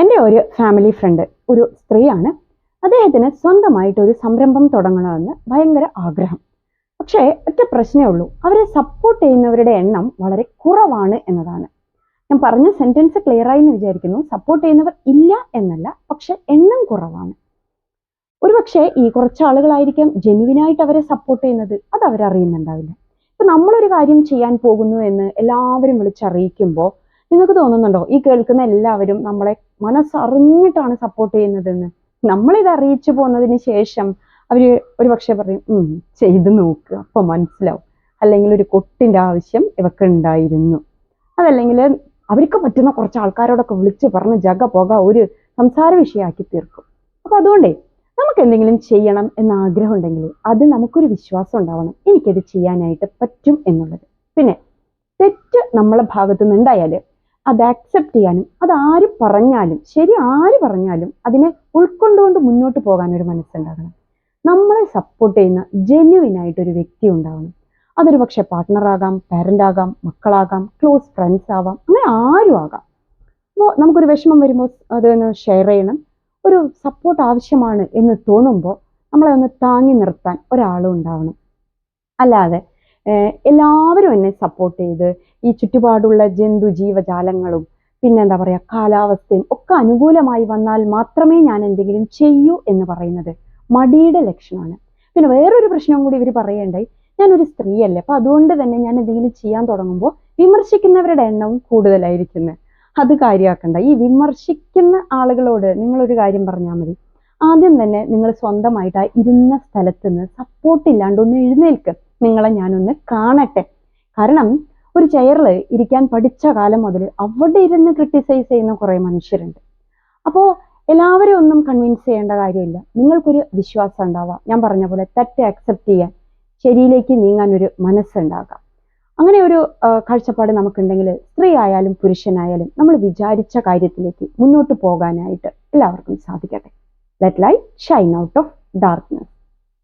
എൻ്റെ ഒരു family friend ഒരു സ്ത്രീയാണ്. അദ്ദേഹത്തിന് സ്വന്തമായിട്ട് ഒരു സംരംഭം തുടങ്ങണമെന്ന് ഭയങ്കര ആഗ്രഹം. പക്ഷേ ഒറ്റ പ്രശ്നമേ ഉള്ളൂ, അവരെ സപ്പോർട്ട് ചെയ്യുന്നവരുടെ എണ്ണം വളരെ കുറവാണ് എന്നതാണ്. ഞാൻ പറഞ്ഞ സെന്റൻസ് ക്ലിയർ ആയി എന്ന് വിചാരിക്കുന്നു. സപ്പോർട്ട് ചെയ്യുന്നവർ ഇല്ല എന്നല്ല, പക്ഷെ എണ്ണം കുറവാണ്. ഒരുപക്ഷെ ഈ കുറച്ച് ആളുകളായിരിക്കും ജെന്യുവിനായിട്ട് അവരെ സപ്പോർട്ട് ചെയ്യുന്നത്, അത് അവരറിയുന്നുണ്ടാവില്ല. ഇപ്പൊ നമ്മളൊരു കാര്യം ചെയ്യാൻ പോകുന്നു എന്ന് എല്ലാവരും വിളിച്ചറിയിക്കുമ്പോൾ നിങ്ങൾക്ക് തോന്നുന്നുണ്ടോ ഈ കേൾക്കുന്ന എല്ലാവരും നമ്മളെ മനസ്സറിഞ്ഞിട്ടാണ് സപ്പോർട്ട് ചെയ്യുന്നതെന്ന്? നമ്മളിത് അറിയിച്ചു പോകുന്നതിന് ശേഷം അവര് ഒരു പക്ഷെ പറയും ചെയ്ത് നോക്കുക അപ്പൊ മനസ്സിലാവും, അല്ലെങ്കിൽ ഒരു കൊട്ടിന്റെ ആവശ്യം ഇവക്ക് ഉണ്ടായിരുന്നു, അതല്ലെങ്കിൽ അവർക്ക് പറ്റുന്ന കുറച്ച് ആൾക്കാരോടൊക്കെ വിളിച്ച് പറഞ്ഞ് ജഗ പോക ഒരു സംസാര വിഷയമാക്കി തീർക്കും. അപ്പൊ അതുകൊണ്ടേ നമുക്ക് എന്തെങ്കിലും ചെയ്യണം എന്ന ആഗ്രഹം ഉണ്ടെങ്കിൽ അത് നമുക്കൊരു വിശ്വാസം ഉണ്ടാവണം, എനിക്കത് ചെയ്യാനായിട്ട് പറ്റും എന്നുള്ളത്. പിന്നെ തെറ്റ് നമ്മളെ ഭാഗത്തു നിന്നുണ്ടായാൽ അത് ആക്സെപ്റ്റ് ചെയ്യാനും, അത് ആര് പറഞ്ഞാലും ശരി, ആര് പറഞ്ഞാലും അതിനെ ഉൾക്കൊണ്ടുകൊണ്ട് മുന്നോട്ട് പോകാൻ ഒരു മനസ്സുണ്ടാകണം. നമ്മളെ സപ്പോർട്ട് ചെയ്യുന്ന ജെന്യുവിൻ ആയിട്ടൊരു വ്യക്തി ഉണ്ടാവണം. അതൊരു പക്ഷെ പാർട്ട്ണർ ആകാം, പാരന്റ് ആകാം, മക്കളാകാം, ക്ലോസ് ഫ്രണ്ട്സ് ആവാം, അങ്ങനെ ആരും ആകാം. അപ്പോൾ നമുക്കൊരു വിഷമം വരുമ്പോൾ അതൊന്ന് ഷെയർ ചെയ്യണം. ഒരു സപ്പോർട്ട് ആവശ്യമാണ് എന്ന് തോന്നുമ്പോൾ നമ്മളെ ഒന്ന് താങ്ങി നിർത്താൻ ഒരാളും ഉണ്ടാവണം. അല്ലാതെ എല്ലാവരും എന്നെ സപ്പോർട്ട് ചെയ്ത് ഈ ചുറ്റുപാടുള്ള ജന്തു ജീവജാലങ്ങളും പിന്നെന്താ പറയാ കാലാവസ്ഥയും ഒക്കെ അനുകൂലമായി വന്നാൽ മാത്രമേ ഞാൻ എന്തെങ്കിലും ചെയ്യൂ എന്ന് പറയുന്നത് മടിയുടെ ലക്ഷണമാണ്. പിന്നെ വേറൊരു പ്രശ്നം കൂടി ഇവർ പറയണ്ടായി, ഞാനൊരു സ്ത്രീയല്ലേ, അപ്പൊ അതുകൊണ്ട് തന്നെ ഞാൻ എന്തെങ്കിലും ചെയ്യാൻ തുടങ്ങുമ്പോൾ വിമർശിക്കുന്നവരുടെ എണ്ണവും കൂടുതലായിരിക്കുന്നത്. അത് കാര്യമാക്കണ്ട. ഈ വിമർശിക്കുന്ന ആളുകളോട് നിങ്ങളൊരു കാര്യം പറഞ്ഞാൽ മതി, ആദ്യം തന്നെ നിങ്ങൾ സ്വന്തമായിട്ട് ആ ഇരുന്ന സ്ഥലത്ത് നിന്ന് സപ്പോർട്ട് ഇല്ലാണ്ട് ഒന്ന് എഴുന്നേൽക്ക്, നിങ്ങളെ ഞാനൊന്ന് കാണട്ടെ. കാരണം ഒരു ചെയറിൽ ഇരിക്കാൻ പഠിച്ച കാലം മുതൽ അവിടെ ഇരുന്ന് ക്രിട്ടിസൈസ് ചെയ്യുന്ന കുറെ മനുഷ്യരുണ്ട്. അപ്പോൾ എല്ലാവരും ഒന്നും കൺവിൻസ് ചെയ്യേണ്ട കാര്യമില്ല. നിങ്ങൾക്കൊരു വിശ്വാസം ഉണ്ടാവാം, ഞാൻ പറഞ്ഞ പോലെ തെറ്റ് അക്സെപ്റ്റ് ചെയ്യാൻ, ശരിയിലേക്ക് നീങ്ങാൻ ഒരു മനസ്സുണ്ടാകാം. അങ്ങനെ ഒരു കാഴ്ചപ്പാട് നമുക്കുണ്ടെങ്കിൽ സ്ത്രീ ആയാലും പുരുഷനായാലും നമ്മൾ വിചാരിച്ച കാര്യത്തിലേക്ക് മുന്നോട്ട് പോകാനായിട്ട് എല്ലാവർക്കും സാധിക്കട്ടെ. Let light Shine out of darkness.